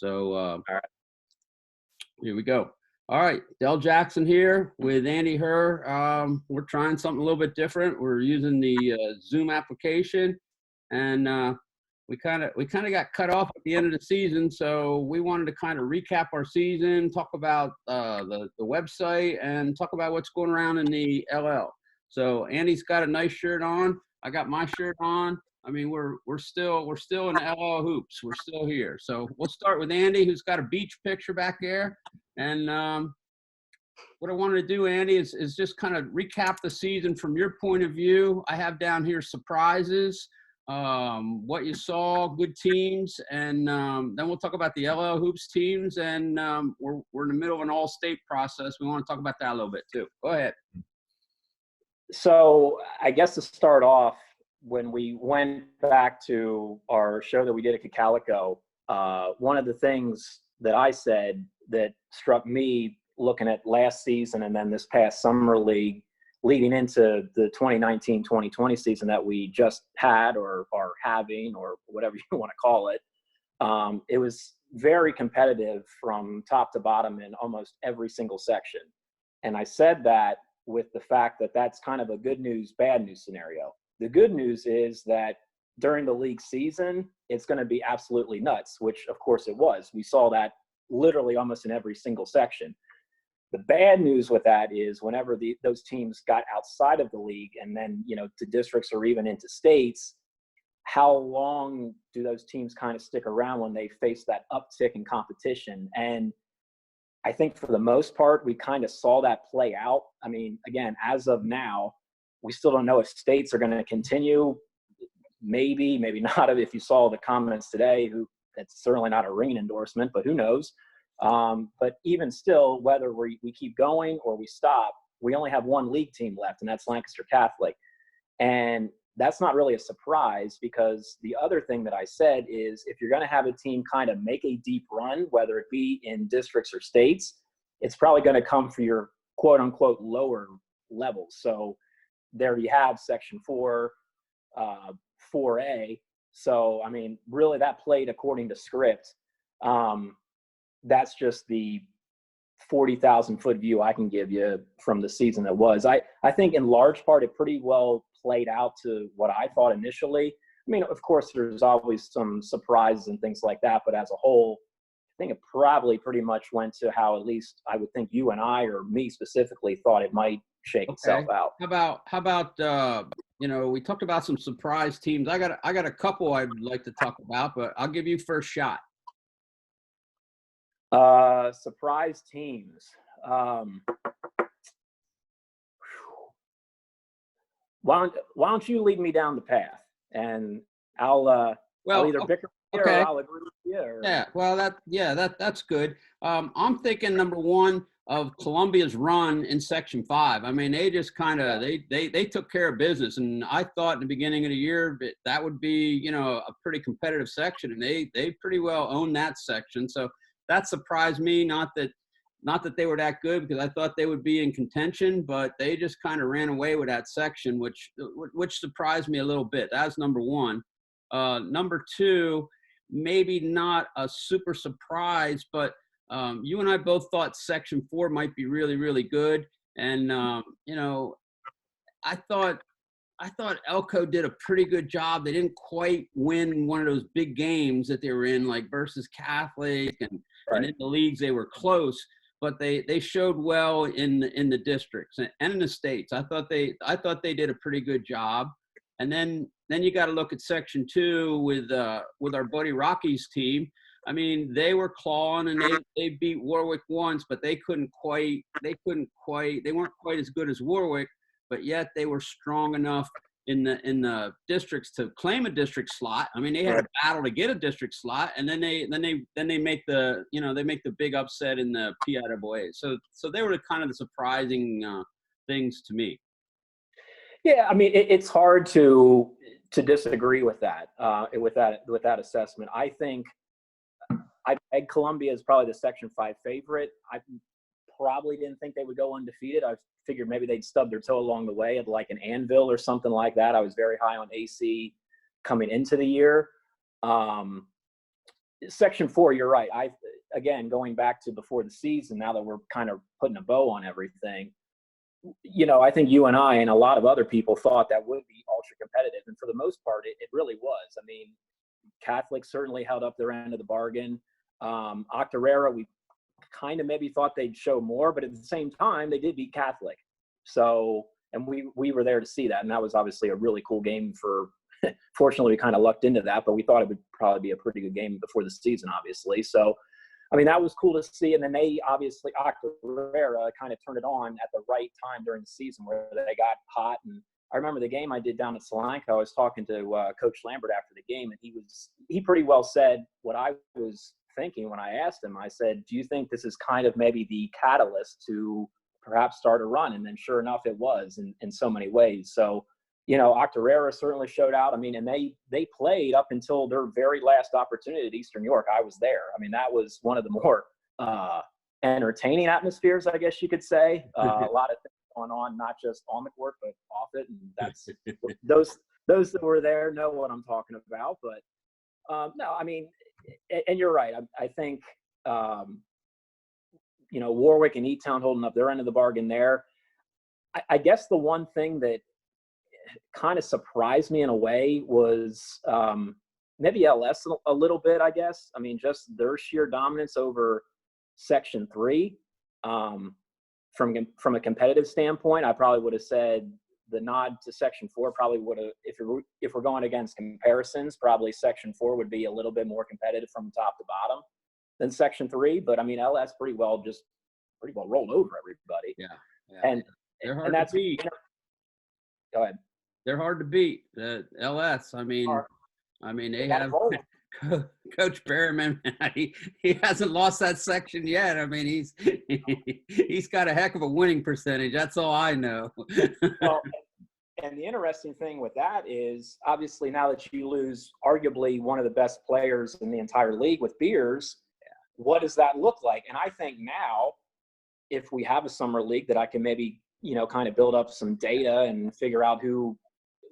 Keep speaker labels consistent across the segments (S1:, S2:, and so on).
S1: So
S2: All right.
S1: here we go. All right, Del Jackson here with Andy Herr. We're trying something a little bit different. We're using the Zoom application, and we kind of got cut off at the end of the season, so we wanted to kind of recap our season, talk about the website, and talk about what's going around in the LL. So Andy's got a nice shirt on. I got my shirt on. I mean, we're still in LL hoops. We're still here. So we'll start with Andy, who's got a beach picture back there. And what I wanted to do, Andy, is just kind of recap the season from your point of view. I have down here surprises, what you saw, good teams, and then we'll talk about the LL hoops teams. And we're in the middle of an all-state process. We want to talk about that a little bit too. Go ahead.
S2: So I guess to start off, when we went back to our show that we did at Calico, one of the things that I said that struck me looking at last season and then this past summer league leading into the 2019-2020 season that we just had or are having or whatever you want to call it, it was very competitive from top to bottom in almost every single section. And I said that with the fact that that's kind of a good news, bad news scenario. The good news is that during the league season, it's going to be absolutely nuts, which of course it was. We saw that literally almost in every single section. The bad news with that is whenever those teams got outside of the league and then, to districts or even into states, how long do those teams kind of stick around when they face that uptick in competition? And I think for the most part, we kind of saw that play out. I mean, again, as of now, we still don't know if states are going to continue. Maybe not. If you saw the comments today, that's certainly not a ringing endorsement, but who knows? But even still, whether we keep going or we stop, we only have one league team left, and that's Lancaster Catholic. And that's not really a surprise because the other thing that I said is if you're going to have a team kind of make a deep run, whether it be in districts or states, it's probably going to come for your quote unquote lower levels. So there you have Section 4, 4A. So, I mean, really that played according to script. That's just the 40,000-foot view I can give you from the season that was. I think in large part it pretty well played out to what I thought initially. I mean, of course, there's always some surprises and things like that, but as a whole, I think it probably pretty much went to how at least I would think you and I, or me specifically, thought it might shake itself out.
S1: How about we talked about some surprise teams. I got a couple I'd like to talk about, but I'll give you first shot.
S2: Surprise teams. Why don't you lead me down the path, and I'll either bicker with you or I'll agree with you. Or...
S1: Yeah, well, that's good. I'm thinking number one of Columbia's run in Section 5. I mean, they just kind of they took care of business, and I thought in the beginning of the year that would be a pretty competitive section, and they pretty well owned that section. So that surprised me. Not that they were that good, because I thought they would be in contention, but they just kind of ran away with that section, which surprised me a little bit. That's number one. Number two, maybe not a super surprise, but you and I both thought Section 4 might be really, really good. And, I thought Elko did a pretty good job. They didn't quite win one of those big games that they were in, like versus Catholic, and in the leagues they were close, but they showed well in the districts and in the states. I thought they did a pretty good job. And then you got to look at Section 2 with our buddy Rocky's team. I mean, they were clawing, and they beat Warwick once, but they weren't quite as good as Warwick, but yet they were strong enough in the districts to claim a district slot. I mean, they had a battle to get a district slot, and then they make the big upset in the PIAA. So they were kind of the surprising things to me.
S2: Yeah, I mean, it's hard to disagree with that assessment. I think I pegged Columbia as probably the Section 5 favorite. I probably didn't think they would go undefeated. I figured maybe they'd stub their toe along the way at like an Anvil or something like that. I was very high on AC coming into the year. Section 4, you're right. Again, going back to before the season, now that we're kind of putting a bow on everything, I think you and I and a lot of other people thought that would be ultra competitive. And for the most part, it really was. I mean, Catholic certainly held up their end of the bargain. Octorara, we kind of maybe thought they'd show more, but at the same time, they did beat Catholic. So, and we were there to see that. And that was obviously a really cool game fortunately, we kind of lucked into that, but we thought it would probably be a pretty good game before the season, obviously. So, I mean, that was cool to see. And then Octorara kind of turned it on at the right time during the season where they got hot. And I remember the game I did down at Solanco. I was talking to Coach Lambert after the game, and he pretty well said what I was thinking when I asked him. I said, do you think this is kind of maybe the catalyst to perhaps start a run? And then sure enough, it was in so many ways. So, Octorara certainly showed out. I mean, and they played up until their very last opportunity at Eastern York. I was there. I mean, that was one of the more entertaining atmospheres, I guess you could say. A lot of things going on, not just on the court, but off it. And that's those that were there know what I'm talking about. But no, I mean, and you're right. I think, Warwick and E-Town holding up their end of the bargain there. I guess the one thing that kind of surprised me in a way was maybe LS a little bit, I guess. I mean, just their sheer dominance over Section 3. From a competitive standpoint, I probably would have said the nod to Section 4 probably would have, if we're going against comparisons, probably Section 4 would be a little bit more competitive from top to bottom than Section 3. But I mean, LS pretty well rolled over everybody.
S1: Yeah.
S2: And
S1: they're hard
S2: that's
S1: to beat.
S2: Go ahead.
S1: They're hard to beat. The LS. I mean, they have Coach Berryman. He hasn't lost that section yet. I mean, he's got a heck of a winning percentage. That's all I know.
S2: Well, and the interesting thing with that is, obviously, now that you lose arguably one of the best players in the entire league with Beers, what does that look like? And I think now, if we have a summer league that I can maybe, kind of build up some data and figure out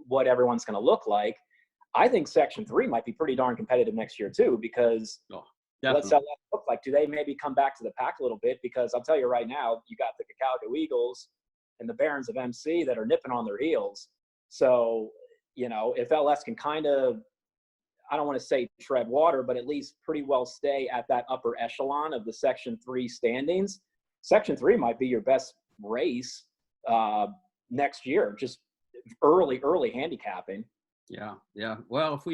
S2: what everyone's going to look like, I think Section 3 might be pretty darn competitive next year too, because what's that look like? Do they maybe come back to the pack a little bit? Because I'll tell you right now, you got the Calico Eagles and the Barons of MC that are nipping on their heels. So, if LS can kind of, I don't want to say tread water, but at least pretty well stay at that upper echelon of the Section 3 standings, Section 3 might be your best race next year, just early handicapping.
S1: Yeah. Well, if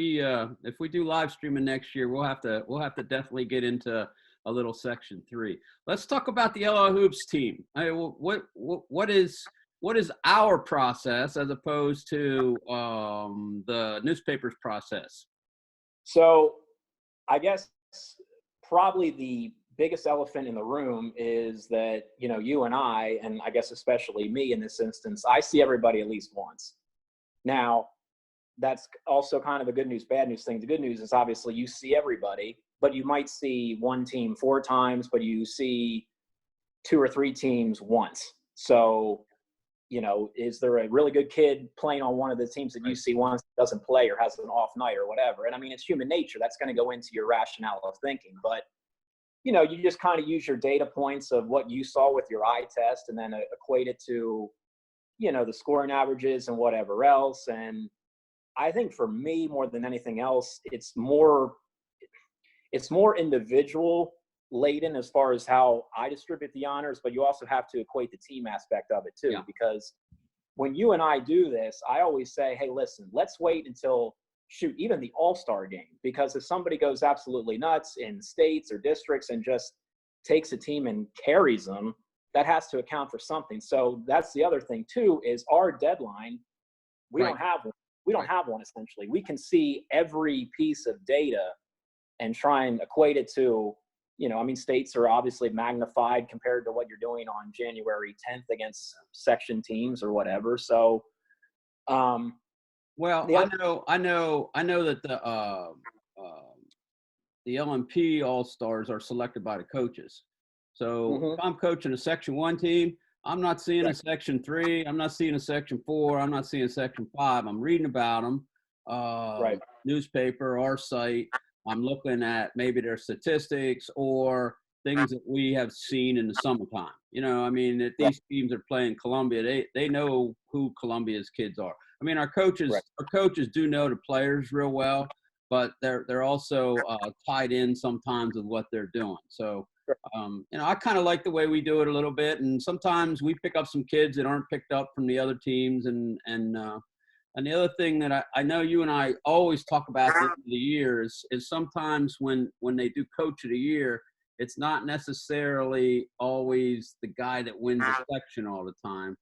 S1: we do live streaming next year, we'll have to definitely get into a little Section 3. Let's talk about the LL Hoops team. What is our process as opposed to the newspaper's process?
S2: So, I guess probably the biggest elephant in the room is that, you and I guess especially me in this instance, I see everybody at least once. Now, that's also kind of a good news, bad news thing. The good news is obviously you see everybody, but you might see one team 4 times, but you see 2 or 3 teams once. So, is there a really good kid playing on one of the teams that you see once, doesn't play or has an off night or whatever? And I mean, it's human nature. That's going to go into your rationale of thinking. But, you just kind of use your data points of what you saw with your eye test and then equate it to, the scoring averages and whatever else. And I think for me, more than anything else, it's more individual laden as far as how I distribute the honors, but you also have to equate the team aspect of it too. Because when you and I do this, I always say, hey, listen, let's wait until even the all-star game, because if somebody goes absolutely nuts in states or districts and just takes a team and carries them, that has to account for something. So that's the other thing too, is our deadline. We don't have one. We don't have one, essentially. We can see every piece of data and try and equate it to, states are obviously magnified compared to what you're doing on January 10th against section teams or whatever. So,
S1: well, I know that the LMP All-Stars are selected by the coaches. So if I'm coaching a Section 1 team, I'm not seeing a Section 3. I'm not seeing a Section 4. I'm not seeing a Section 5. I'm reading about them, newspaper, our site. I'm looking at maybe their statistics or things that we have seen in the summertime. You know, I mean, if
S2: Right.
S1: these teams are playing Columbia, they know who Columbia's kids are. I mean, our
S2: Right.
S1: coaches do know the players real well, but they're also tied in sometimes with what they're doing. So,
S2: Sure.
S1: you know, I kind of like the way we do it a little bit, and sometimes we pick up some kids that aren't picked up from the other teams, and the other thing that I know you and I always talk about at the end of the year is sometimes when they do coach of the year, it's not necessarily always the guy that wins the section all the time.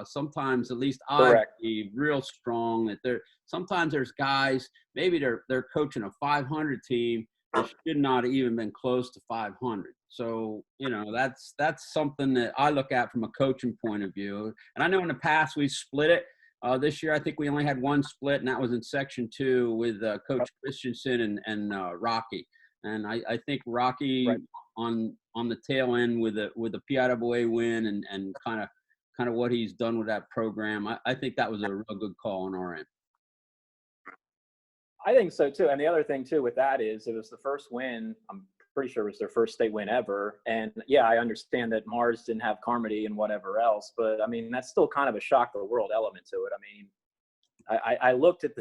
S1: Sometimes, at least I
S2: Correct.
S1: believe real strong that sometimes there's guys, maybe they're coaching a 500 team that should not have even been close to 500. So, you know, that's something that I look at from a coaching point of view. And I know in the past we split it. This year, I think we only had one split, and that was in Section 2 with Coach Christensen and Rocky. And I think Rocky
S2: Right.
S1: on the tail end with the PIAA win and kind of what he's done with that program, I think that was a real good call on our end.
S2: I think so too. And the other thing too with that is it was the first win. I'm pretty sure it was their first state win ever. And yeah, I understand that Mars didn't have Carmody and whatever else, but I mean, that's still kind of a shock to the world element to it. I mean, I looked at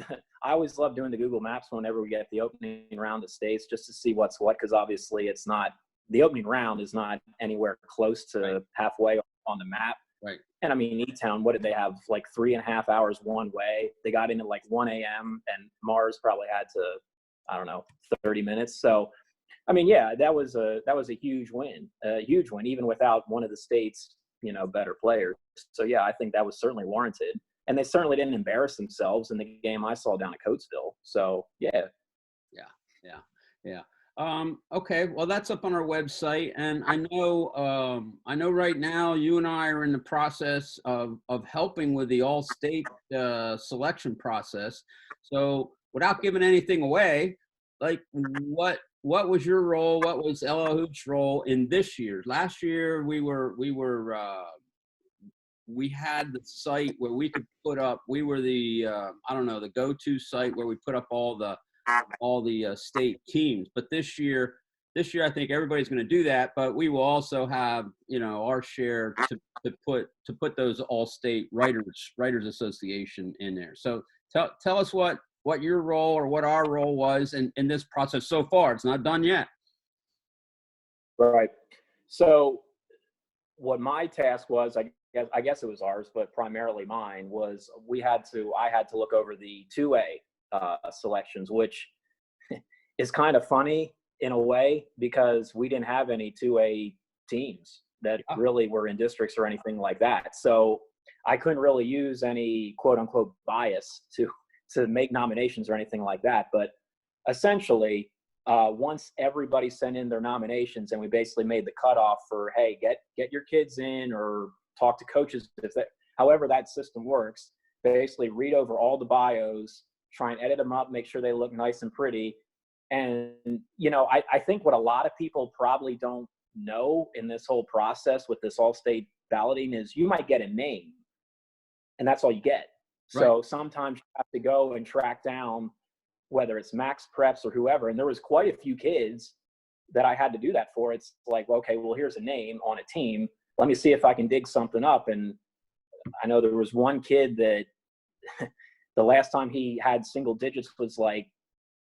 S2: I always love doing the Google Maps whenever we get the opening round of states just to see what's what. Cause obviously it's not, the opening round is not anywhere close to
S1: Right.
S2: halfway on the map.
S1: Right.
S2: And I mean, E-Town, what did they have? Like 3.5 hours one way. They got in at like 1 a.m. and Mars probably had to, I don't know, 30 minutes. So, I mean, yeah, that was a huge win, even without one of the state's, you know, better players. So yeah, I think that was certainly warranted. And they certainly didn't embarrass themselves in the game I saw down at Coatesville. So yeah.
S1: Yeah. Okay, well, that's up on our website, and I know right now you and I are in the process of helping with the all-state selection process. So, without giving anything away, like what was your role? What was LL Hoop's role in this year's? Last year, we had the site where we could put up. We were the I don't know, the go-to site where we put up all the state teams. But this year I think everybody's going to do that, but we will also have, you know, our share to put those all-state writers association in there. So tell us what your role or what our role was in this process so far. It's not done yet.
S2: Right. So what my task was, I guess it was ours, but primarily mine was I had to look over the 2A selections, which is kind of funny in a way because we didn't have any 2A teams that really were in districts or anything like that. So I couldn't really use any quote unquote bias to make nominations or anything like that. But essentially, once everybody sent in their nominations and we basically made the cutoff for, hey, get your kids in or talk to coaches, however that system works, basically read over all the bios, try and edit them up, make sure they look nice and pretty. And, you know, I think what a lot of people probably don't know in this whole process with this all-state balloting is you might get a name and that's all you get. So sometimes you have to go and track down whether it's Max Preps or whoever. And there was quite a few kids that I had to do that for. It's like, okay, well, here's a name on a team. Let me see if I can dig something up. And I know there was one kid that the last time he had single digits was like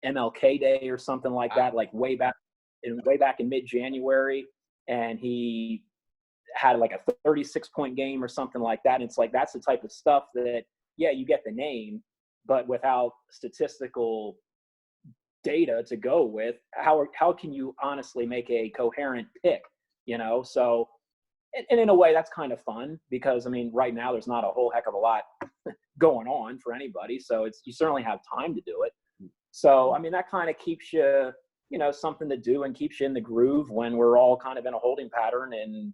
S2: MLK Day or something like that, like way back in mid-January. And he had like a 36-point game or something like that. And it's like, that's the type of stuff that, yeah, you get the name, but without statistical data to go with, how can you honestly make a coherent pick, you know? So, and in a way that's kind of fun because, I mean, right now there's not a whole heck of a lot going on for anybody. So you certainly have time to do it. So, I mean, that kind of keeps you, you know, something to do and keeps you in the groove when we're all kind of in a holding pattern in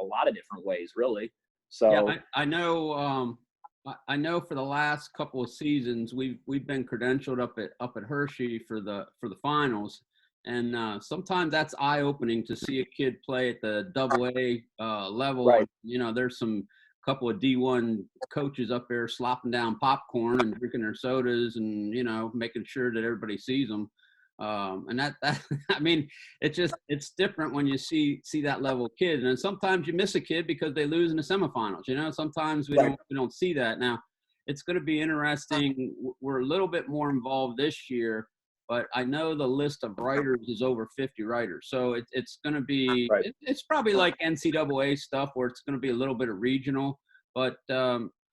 S2: a lot of different ways, really. So
S1: yeah, I know for the last couple of seasons we've been credentialed up at Hershey for the finals, and sometimes that's eye opening to see a kid play at the AA level.
S2: Right.
S1: You know, there's some couple of D1 coaches up there slopping down popcorn and drinking their sodas and, you know, making sure that everybody sees them. And that I mean, it's different when you see that level of kid. And then sometimes you miss a kid because they lose in the semifinals. You know, sometimes we don't see that. Now, it's going to be interesting. We're a little bit more involved this year, but I know the list of writers is over 50 writers. So it's going to be, it's probably like NCAA stuff where it's going to be a little bit of regional, but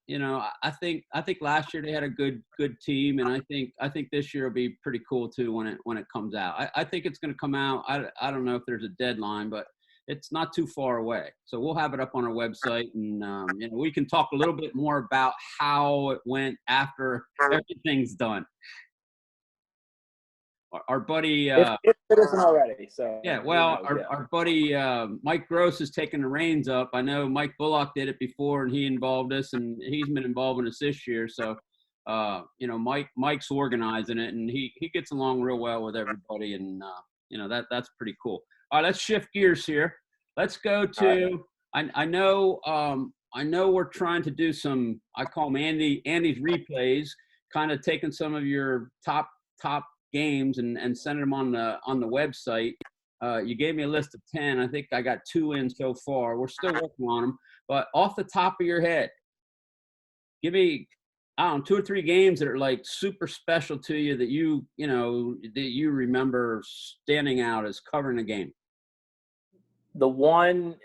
S1: you know, I think last year they had a good team, and I think this year will be pretty cool too when it comes out. I think it's going to come out. I don't know if there's a deadline, but it's not too far away. So we'll have it up on our website, and you know, we can talk a little bit more about how it went after everything's done. Our buddy,
S2: if it isn't already, so
S1: yeah. Well, our buddy Mike Gross is taking the reins up. I know Mike Bullock did it before, and he involved us, and he's been involving us this year. So, you know, Mike's organizing it, and he gets along real well with everybody, and you know, that's pretty cool. All right, let's shift gears here. Let's go to. I know we're trying to do some. I call them Andy's replays, kind of taking some of your top games and sending them on the website. You gave me a list of 10. I think I got 2 in so far. We're still working on them, but off the top of your head, give me, I don't know, 2 or 3 games that are like super special to you that you remember standing out as covering a game.
S2: The one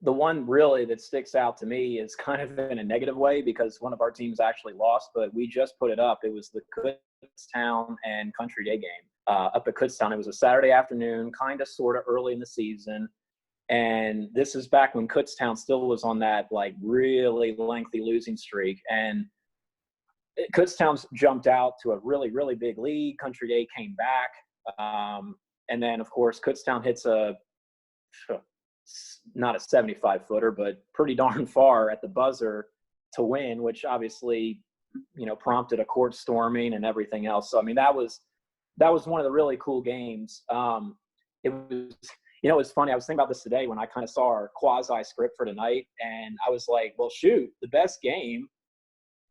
S2: really that sticks out to me is kind of in a negative way because one of our teams actually lost, but we just put it up. It was the Kutztown and Country Day game up at Kutztown. It was a Saturday afternoon, kind of sort of early in the season. And this is back when Kutztown still was on that like really lengthy losing streak. And Kutztown jumped out to a really, really big lead. Country Day came back. And then, of course, Kutztown hits not a 75-footer, but pretty darn far at the buzzer to win, which obviously, you know, prompted a court storming and everything else. So, I mean, that was one of the really cool games. It was, you know, it was funny. I was thinking about this today when I kind of saw our quasi script for tonight, and I was like, well, shoot, the best game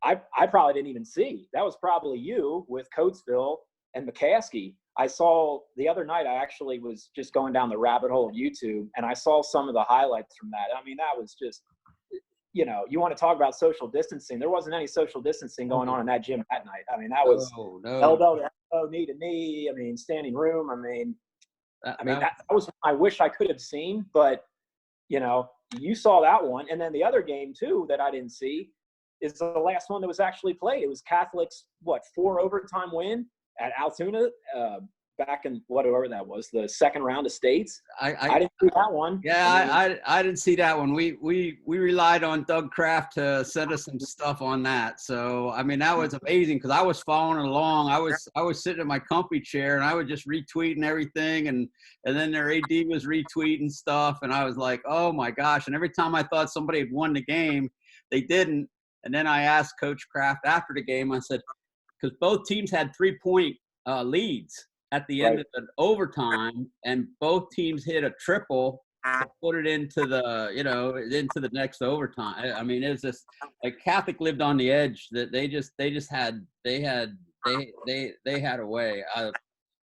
S2: I probably didn't even see. That was probably you with Coatesville and McCaskey. I saw the other night, I actually was just going down the rabbit hole of YouTube, and I saw some of the highlights from that. I mean, that was just, you know, you want to talk about social distancing. There wasn't any social distancing going on in that gym that night. I mean, that was elbow to elbow, knee to knee. I mean, standing room. I mean, that was, I wish I could have seen, but, you know, you saw that one. And then the other game, too, that I didn't see is the last one that was actually played. It was Catholic's, 4 overtime win at Altoona back in whatever that was, the second round of states. I didn't see that one.
S1: Yeah, I didn't see that one. We relied on Doug Kraft to send us some stuff on that. So I mean, that was amazing because I was following along. I was sitting in my comfy chair and I was just retweeting everything, and then their AD was retweeting stuff, and I was like, oh my gosh! And every time I thought somebody had won the game, they didn't. And then I asked Coach Kraft after the game. I said, because both teams had 3-point leads at the end of the overtime, and both teams hit a triple to put it into the next overtime. I mean, it was just like Catholic lived on the edge. That they had a way.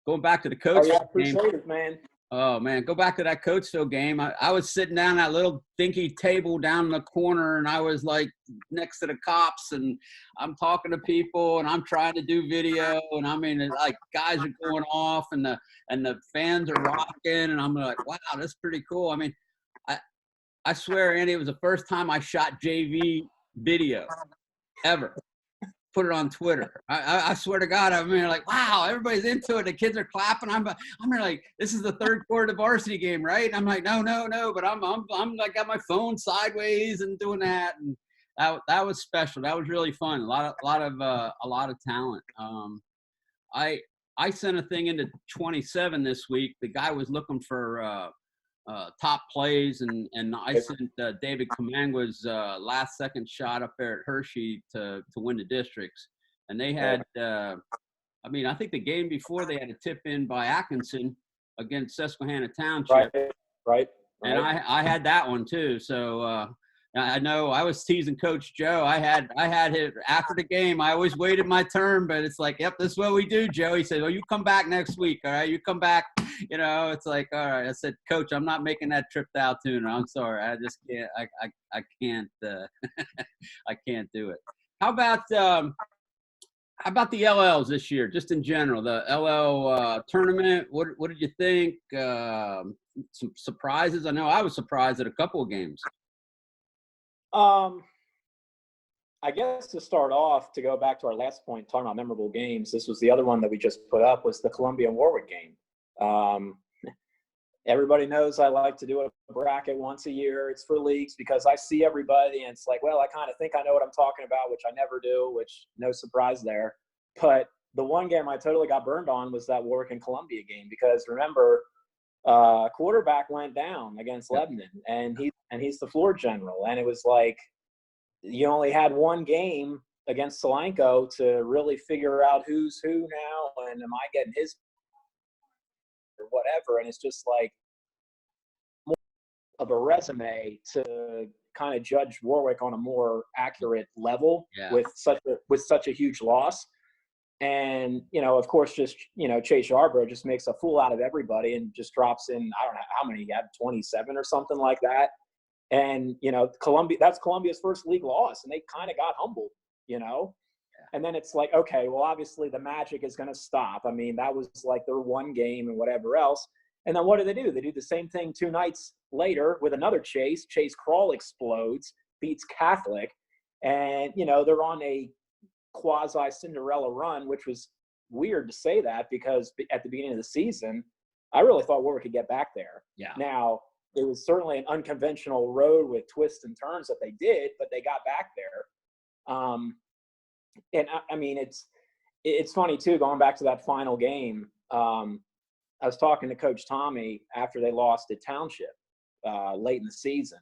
S1: Going back to the coach game,
S2: man.
S1: Oh man, go back to that Coatesville game. I was sitting down at that little dinky table down in the corner, and I was like next to the cops, and I'm talking to people, and I'm trying to do video, and I mean, like guys are going off, and the fans are rocking, and I'm like, wow, that's pretty cool. I mean, I swear, Andy, it was the first time I shot JV video ever. Put it on Twitter. I swear to God, I mean, like, wow, everybody's into it. The kids are clapping. I'm like, this is the third quarter of the varsity game, right? And I'm like, no, but I'm like got my phone sideways and doing that, and that was special. That was really fun. A lot of talent. I sent a thing into 27 this week. The guy was looking for top plays, and I sent David Kamanga's last second shot up there at Hershey to win the districts. And they had, I think the game before they had a tip in by Atkinson against Susquehanna Township.
S2: Right.
S1: And I had that one too. So I know I was teasing Coach Joe. I had him after the game. I always waited my turn, but it's like, yep, this is what we do, Joe. He said, well, you come back next week. All right. You come back, it's like, all right. I said, Coach, I'm not making that trip to Altoona. I'm sorry. I just can't, I can't, I can't do it. How about the LLs this year, just in general, the LL tournament? What did you think? Some surprises? I know I was surprised at a couple of games.
S2: I guess to start off, to go back to our last point, talking about memorable games, this was the other one that we just put up, was the Columbia and Warwick game. Everybody knows I like to do a bracket once a year. It's for leagues because I see everybody and it's like, well, I kind of think I know what I'm talking about, which I never do, which no surprise there. But the one game I totally got burned on was that Warwick and Columbia game, because remember, quarterback went down against Lebanon, and he's the floor general. And it was like, you only had one game against Solanco to really figure out who's who now, and am I getting his or whatever. And it's just like more of a resume to kind of judge Warwick on a more accurate level with such a huge loss. And, of course, just, Chase Yarbrough just makes a fool out of everybody and just drops in, I don't know how many he had, 27 or something like that. And, that's Columbia's first league loss, and they kind of got humbled, And then it's like, okay, well, obviously the magic is going to stop. I mean, that was like their one game and whatever else. And then what do? They do the same thing 2 nights later with another Chase. Chase Crawl explodes, beats Catholic. And, they're on a quasi-Cinderella run, which was weird to say that because at the beginning of the season, I really thought Warwick could get back there. Yeah. Now, it was certainly an unconventional road with twists and turns that they did, but they got back there. And I mean, it's funny too, going back to that final game. I was talking to Coach Tommy after they lost at Township late in the season.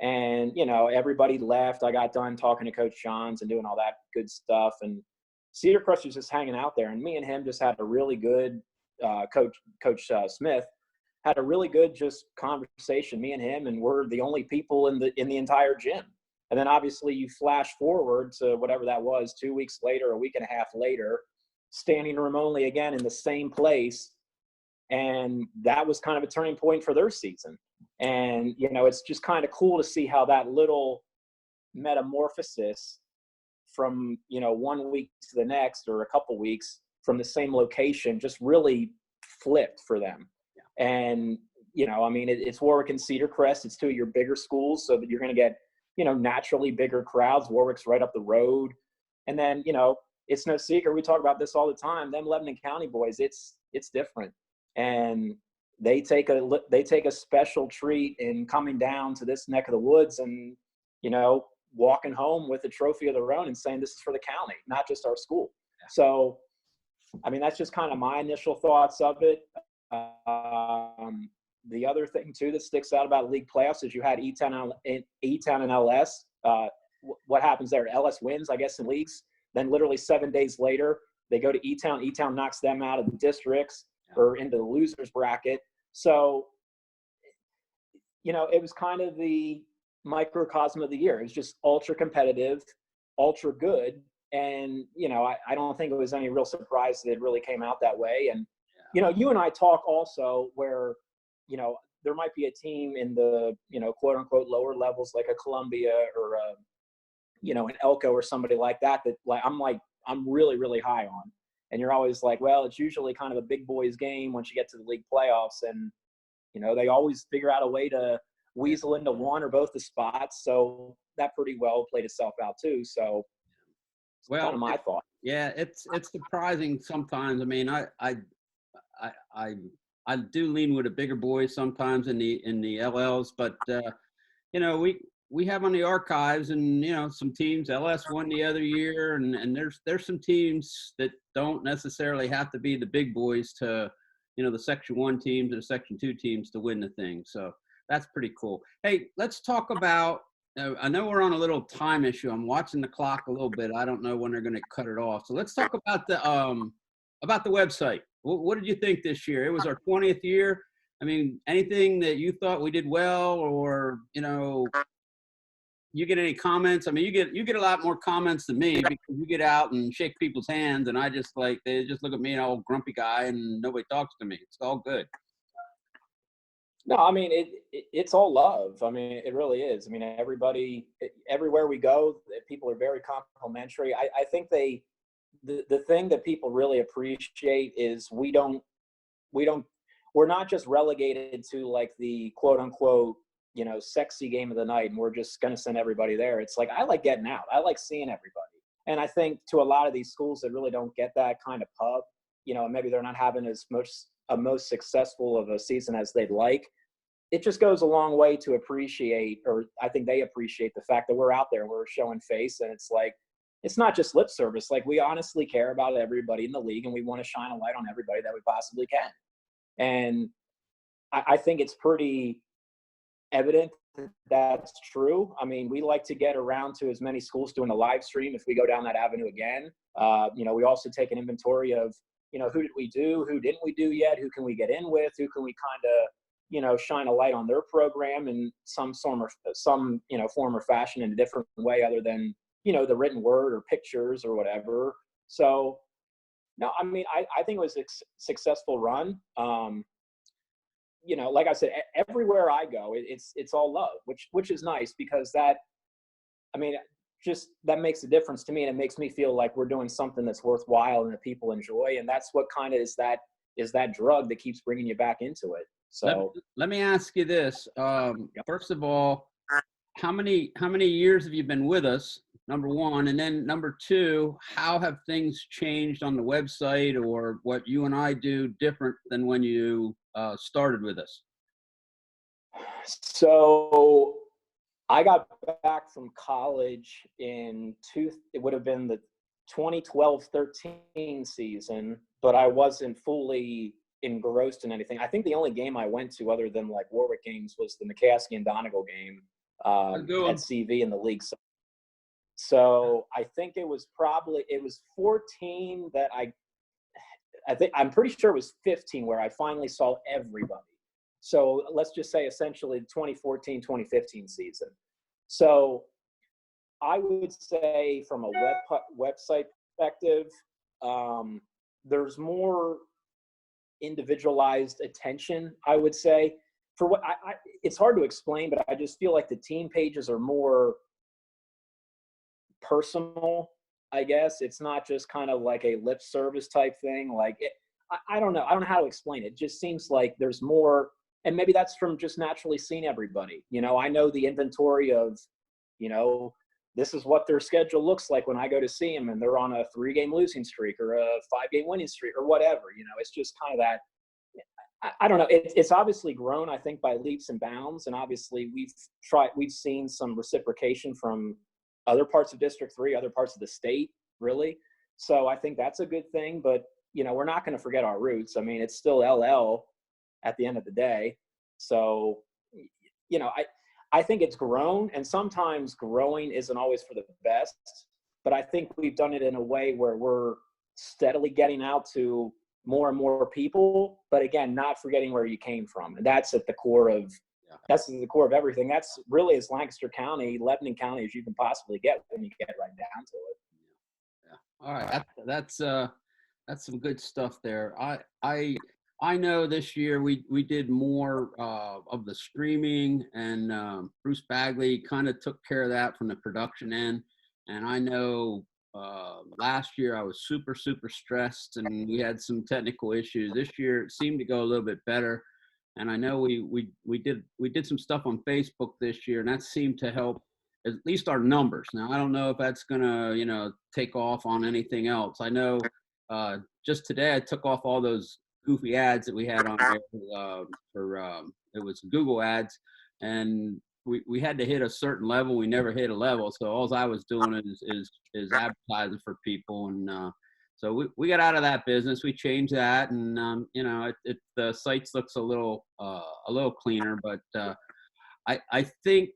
S2: And, everybody left. I got done talking to Coach Johns and doing all that good stuff. And Cedar Crest was just hanging out there. And me and him just had a really good Coach Smith had a really good just conversation, me and him, and we're the only people in the entire gym. And then obviously you flash forward to whatever that was, 2 weeks later, a week and a half later, standing room only again in the same place. And that was kind of a turning point for their season. And, it's just kind of cool to see how that little metamorphosis from, 1 week to the next, or a couple weeks from the same location, just really flipped for them. Yeah. And, I mean, it's Warwick and Cedar Crest. It's 2 of your bigger schools, so that you're going to get, naturally bigger crowds. Warwick's right up the road. And then, it's no secret. We talk about this all the time. Them Lebanon County boys, it's different. And they take a special treat in coming down to this neck of the woods and, walking home with a trophy of their own and saying this is for the county, not just our school. So, I mean, that's just kind of my initial thoughts of it. The other thing too that sticks out about league playoffs is you had E-Town and LS. What happens there? LS wins, I guess, in leagues. Then literally 7 days later, they go to E-Town. E-Town knocks them out of the districts or into the losers bracket. So, it was kind of the microcosm of the year. It was just ultra competitive, ultra good. And, I don't think it was any real surprise that it really came out that way. And, you and I talk also where, there might be a team in the, quote unquote lower levels, like a Columbia or an Elko or somebody like that, I'm really, really high on. And you're always like, well, it's usually kind of a big boys game once you get to the league playoffs. And, they always figure out a way to weasel into one or both the spots. So that pretty well played itself out too. So it's kind of my thought.
S1: Yeah, it's surprising sometimes. I mean, I do lean with the bigger boys sometimes in the LLs, but we have on the archives and some teams. LS won the other year, and there's some teams that don't necessarily have to be the big boys to the Section 1 teams or Section 2 teams to win the thing. So that's pretty cool. Hey, let's talk about. I know we're on a little time issue. I'm watching the clock a little bit. I don't know when they're going to cut it off. So let's talk about the website. What did you think this year? It was our 20th year. I mean, anything that you thought we did well, or you get any comments? I mean, you get a lot more comments than me because you get out and shake people's hands, and I just like they just look at me, an old grumpy guy, and nobody talks to me. It's all good.
S2: No, I mean it's all love. I mean, it really is. I mean, everywhere we go, people are very complimentary. I think the thing that people really appreciate is we're not just relegated to like the quote unquote, sexy game of the night, and we're just going to send everybody there. It's like, I like getting out. I like seeing everybody. And I think to a lot of these schools that really don't get that kind of pub, maybe they're not having as much a most successful of a season as they'd like. It just goes a long way to appreciate, or I think they appreciate the fact that we're out there and we're showing face. And it's like, it's not just lip service. Like, we honestly care about everybody in the league, and we want to shine a light on everybody that we possibly can. And I think it's pretty evident that that's true. I mean, we like to get around to as many schools doing a live stream if we go down that avenue again. We also take an inventory of, who did we do, who didn't we do yet, who can we get in with, who can we kind of, shine a light on their program in some form or fashion in a different way other than, the written word or pictures or whatever. So, no, I mean, I think it was a successful run. Like I said, everywhere I go, it's all love, which is nice, because that makes a difference to me, and it makes me feel like we're doing something that's worthwhile and that people enjoy, and that's what kind of is that drug that keeps bringing you back into it. So
S1: let me ask you this. First of all, how many years have you been with us? Number one, and then number two, how have things changed on the website, or what you and I do different than when you started with us?
S2: So I got back from college it would have been the 2012-13 season, but I wasn't fully engrossed in anything. I think the only game I went to other than like Warwick games was the McCaskey and Donegal game at CV in the league. So I think it was 14 that I'm pretty sure it was 15 where I finally saw everybody. So let's just say essentially the 2014-2015 season. So I would say from a website perspective, there's more individualized attention, I would say. For what it's hard to explain, but I just feel like the team pages are more personal, I guess. It's not just kind of like a lip service type thing. Like I don't know. I don't know how to explain it. It just seems like there's more, and maybe that's from just naturally seeing everybody. I know the inventory of, this is what their schedule looks like when I go to see them, and they're on a 3-game losing streak or a 5-game winning streak or whatever. It's just kind of that. I don't know. It's obviously grown, I think, by leaps and bounds, and obviously we've seen some reciprocation from other parts of District 3, other parts of the state, really. So I think that's a good thing. But we're not going to forget our roots. I mean, it's still LL at the end of the day. So I think it's grown, and sometimes growing isn't always for the best, but I think we've done it in a way where we're steadily getting out to more and more people, but again, not forgetting where you came from. And that's at the core of everything. That's really as Lancaster County, Lebanon County as you can possibly get when you get right down to it.
S1: Yeah. All right. That's some good stuff there. I know this year we did more of the streaming, and Bruce Bagley kind of took care of that from the production end. And I know last year I was super stressed, and we had some technical issues. This year it seemed to go a little bit better, and I know we did some stuff on Facebook this year, and that seemed to help at least our numbers. Now I don't know if that's gonna take off on anything else. I know just today I took off all those goofy ads that we had on there it was Google ads, and we had to hit a certain level. We never hit a level, so all I was doing is advertising for people, and so we got out of that business. We changed that, and the sites looks a little cleaner, but I think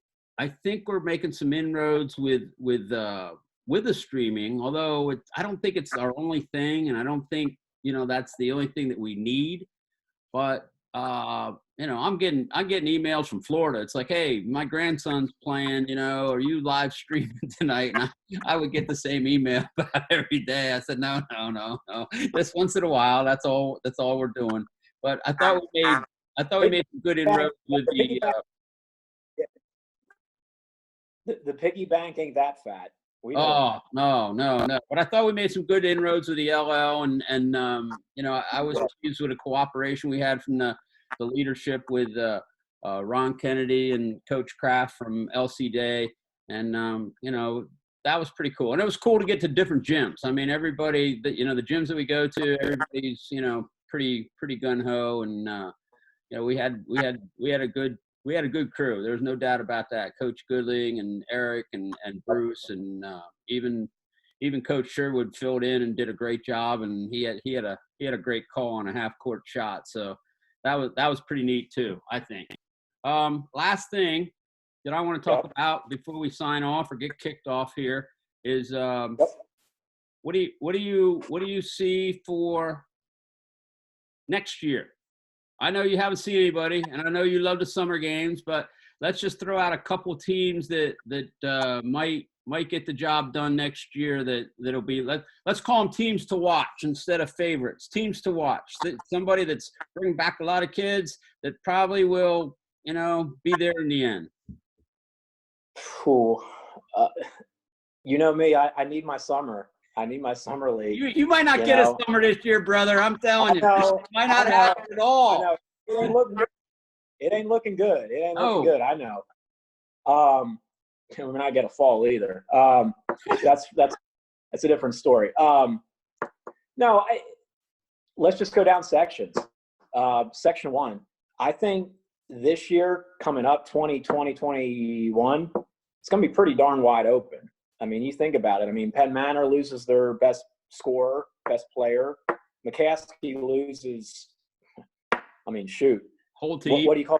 S1: we're making some inroads with the streaming, although I don't think it's our only thing, and I don't think that's the only thing that we need. But I'm getting emails from Florida. It's like, hey, my grandson's playing, are you live streaming tonight? And I would get the same email about every day. I said, no, just once in a while. That's all we're doing. But I thought we made some good inroads with
S2: the piggy bank ain't that fat.
S1: No. But I thought we made some good inroads with the LL, and I was pleased with the cooperation we had from the leadership with Ron Kennedy and Coach Kraft from LC Day, and that was pretty cool. And it was cool to get to different gyms. I mean, everybody, the gyms that we go to, everybody's pretty gun ho, and we had a good crew. There's no doubt about that. Coach Goodling and Eric and Bruce and even Coach Sherwood filled in and did a great job. And he had a great call on a half court shot. So that was pretty neat too, I think. Last thing that I want to talk about before we sign off or get kicked off here is what do you see for next year? I know you haven't seen anybody, and I know you love the summer games, but let's just throw out a couple teams that might get the job done next year. That'll be let's call them teams to watch instead of favorites. Teams to watch. Somebody that's bringing back a lot of kids that probably will, be there in the end.
S2: Cool. You know me. I need my summer. I need my summer league.
S1: You might not get a summer this year, brother. I'm telling you. It might not happen at all.
S2: I know. It ain't looking good. It ain't looking good. I know. We're not get a fall either. That's a different story. No, let's just go down sections. Section 1. I think this year coming up, 2020, 21, it's going to be pretty darn wide open. I mean, you think about it. I mean, Penn Manor loses their best scorer, best player. McCaskey loses. I mean, shoot.
S1: Whole team.
S2: What do you call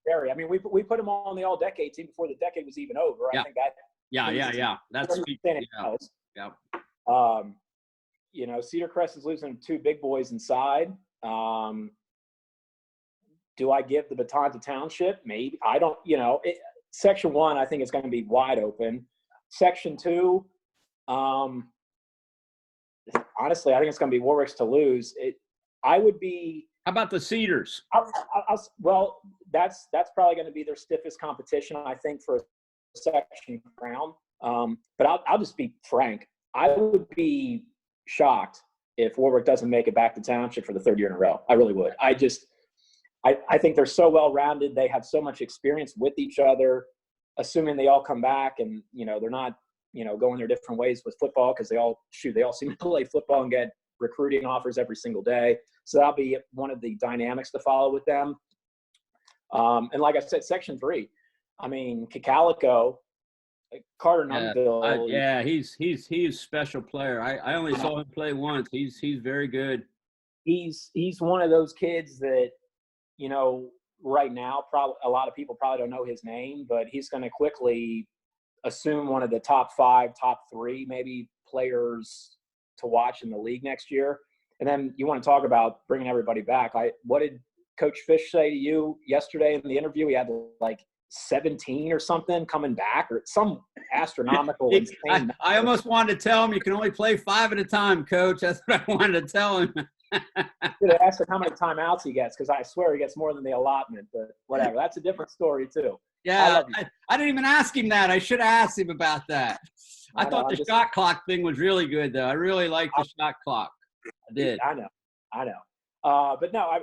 S2: Barry? I mean, we put them all on the all-decade team before the decade was even over.
S1: Yeah.
S2: I think that.
S1: Yeah. That's
S2: Cedar Crest is losing 2 big boys inside. Do I give the baton to Township? Maybe. I don't. Section 1, I think is going to be wide open. Section 2, honestly, I think it's going to be Warwick's to lose. I would be.
S1: How about the Cedars?
S2: Well, that's probably going to be their stiffest competition, I think, for a section crown. But I'll just be frank. I would be shocked if Warwick doesn't make it back to Township for the 3rd year in a row. I really would. I think they're so well-rounded. They have so much experience with each other, assuming they all come back and, they're not, going their different ways with football because they all seem to play football and get recruiting offers every single day. So that'll be one of the dynamics to follow with them. And like I said, Section 3, I mean, Calico, Carter Nunville.
S1: He's a special player. I only saw him play once. He's very good.
S2: He's one of those kids that, right now, probably a lot of people probably don't know his name, but he's going to quickly assume one of the top 5, top 3, maybe players to watch in the league next year. And then you want to talk about bringing everybody back. What did Coach Fish say to you yesterday in the interview? He had like 17 or something coming back, or some astronomical insane.
S1: I almost wanted to tell him you can only play 5 at a time, Coach. That's what I wanted to tell him.
S2: I should have asked him how many timeouts he gets, because I swear he gets more than the allotment, but whatever. That's a different story too.
S1: Yeah, I didn't even ask him that. I should have asked him about that. I thought the shot clock thing was really good, though. I really liked the shot clock. I did.
S2: I know. But no,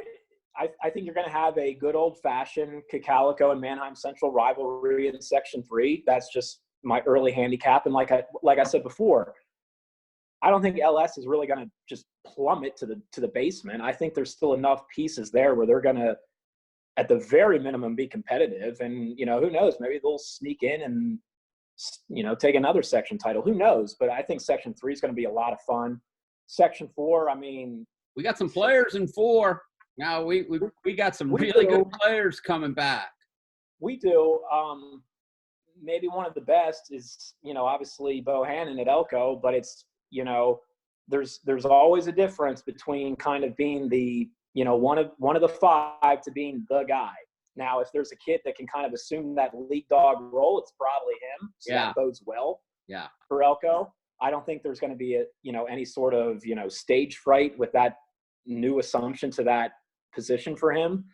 S2: I think you're going to have a good old-fashioned Calico and Manheim Central rivalry in Section 3. That's just my early handicap. And like I said before, I don't think LS is really going to just plummet to the basement. I think there's still enough pieces there where they're going to, at the very minimum, be competitive. And, who knows? Maybe they'll sneak in and, take another section title. Who knows? But I think Section 3 is going to be a lot of fun. Section 4, I mean.
S1: We got some players in 4. Now, we got some really good players coming back.
S2: We do. Maybe one of the best is, obviously Bohannon at Elko, but it's, there's always a difference between kind of being the one of the five to being the guy. Now, if there's a kid that can kind of assume that lead dog role, it's probably him. So that bodes well for Elko. I don't think there's going to be any sort of, stage fright with that new assumption to that position for him.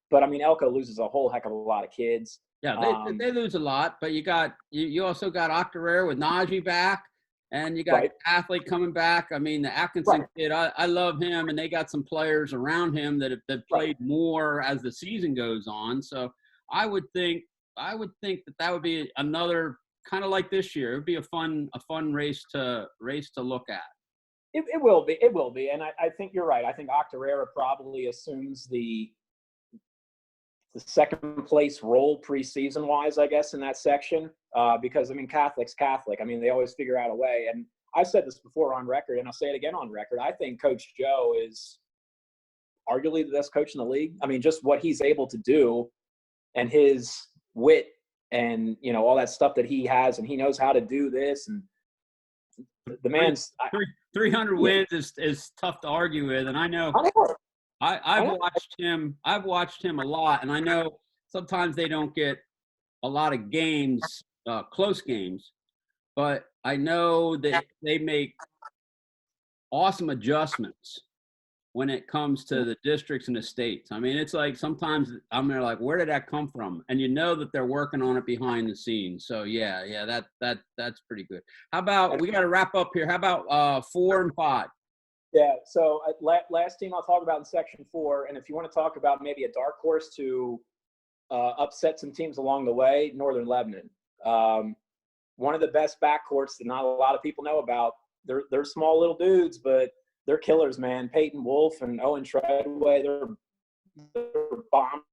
S2: But I mean, Elko loses a whole heck of a lot of kids.
S1: Yeah, they lose a lot, but you also got Octorara with Najee back, and you got Athlete coming back. I mean, the Atkinson kid, I love him, and they got some players around him that have played more as the season goes on. So I would think that would be another kind of like this year. It would be a fun race to look at.
S2: It will be, and I think you're right. I think Octorara probably assumes the second place role preseason wise, I guess, in that section, because I mean, Catholic's Catholic. I mean, they always figure out a way. And I've said this before on record, and I'll say it again on record. I think Coach Joe is arguably the best coach in the league. I mean, just what he's able to do, and his wit, and all that stuff that he has, and he knows how to do this. And the man's
S1: 300 wins is tough to argue with, and I know. I've watched him a lot, and I know sometimes they don't get a lot of games, close games, but I know that they make awesome adjustments when it comes to the districts and the states. I mean, it's like sometimes I'm there like, where did that come from? And that they're working on it behind the scenes. So yeah, that's pretty good. How about, we got to wrap up here. How about 4 and 5?
S2: Yeah, so last team I'll talk about in Section 4, and if you want to talk about maybe a dark horse to upset some teams along the way, Northern Lebanon. One of the best backcourts that not a lot of people know about. They're small little dudes, but they're killers, man. Peyton Wolf and Owen Treadway, they're bombers.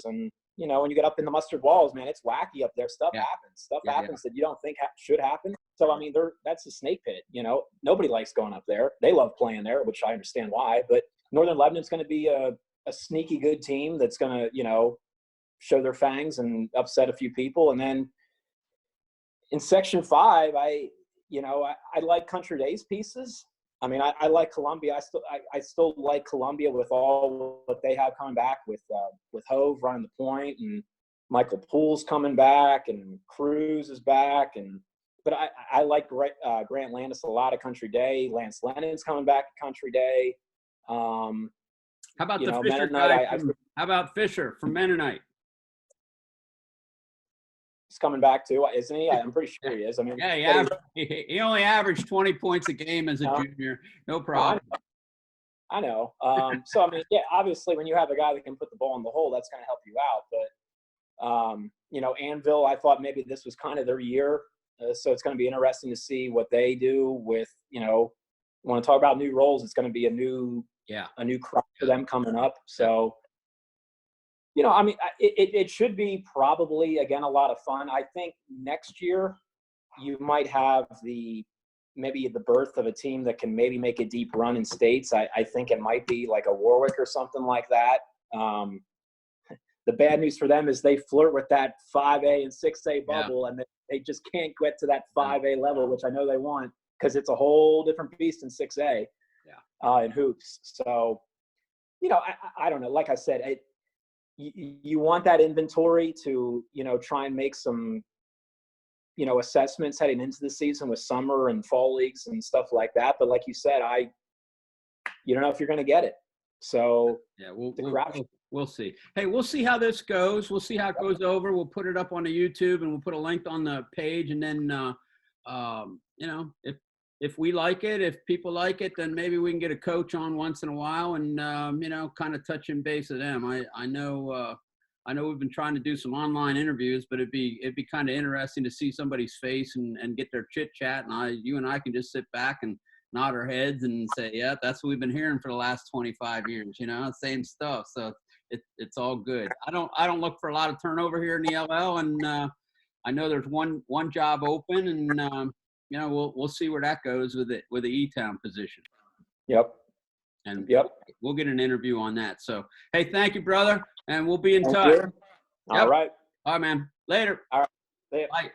S2: And, when you get up in the mustard walls, man, it's wacky up there. Stuff happens. Stuff happens that you don't think should happen. So, I mean, that's a snake pit. Nobody likes going up there. They love playing there, which I understand why. But Northern Lebanon's going to be a sneaky good team that's going to, show their fangs and upset a few people. And then in Section 5, I like Country Days pieces. I mean, I like Columbia. I still like Columbia with all what they have coming back with Hove running the point, and Michael Poole's coming back, and Cruz is back, but I like Grant Landis a lot at Country Day. Lance Lennon's coming back at Country Day.
S1: How about the Fisher guy? How about Fisher from Mennonite?
S2: He's coming back too, isn't he? I'm pretty sure he is. I mean,
S1: yeah, he only averaged 20 points a game as a junior. No problem.
S2: I know. So, I mean, yeah, obviously when you have a guy that can put the ball in the hole, that's going to help you out. But, Anvil, I thought maybe this was kind of their year. So it's going to be interesting to see what they do with, want to talk about new roles. It's going to be a new crop for them coming up. So, I mean, it should be probably, again, a lot of fun. I think next year you might have maybe the birth of a team that can maybe make a deep run in states. I think it might be like a Warwick or something like that. The bad news for them is they flirt with that 5A and 6A bubble, and they just can't get to that 5A level, which I know they want, because it's a whole different beast in 6A in hoops. So, I don't know. Like I said, you want that inventory to, try and make some, assessments heading into the season with summer and fall leagues and stuff like that. But like you said, you don't know if you're going to get it. So
S1: we'll see. Hey, we'll see how this goes. We'll see how it goes over. We'll put it up on the YouTube, and we'll put a link on the page. And then, if we like it, if people like it, then maybe we can get a coach on once in a while and, kind of touch and base with them. I know we've been trying to do some online interviews, but it'd be kind of interesting to see somebody's face and get their chit chat. And you and I can just sit back and nod our heads and say, yeah, that's what we've been hearing for the last 25 years, same stuff. So it's all good. I don't look for a lot of turnover here in the LL, and I know there's one job open, and we'll see where that goes with the E-Town position.
S2: Yep.
S1: And we'll get an interview on that. So, hey, thank you, brother, and we'll be in touch.
S2: All right.
S1: All right, man. Later.
S2: All right. See ya.
S1: Bye.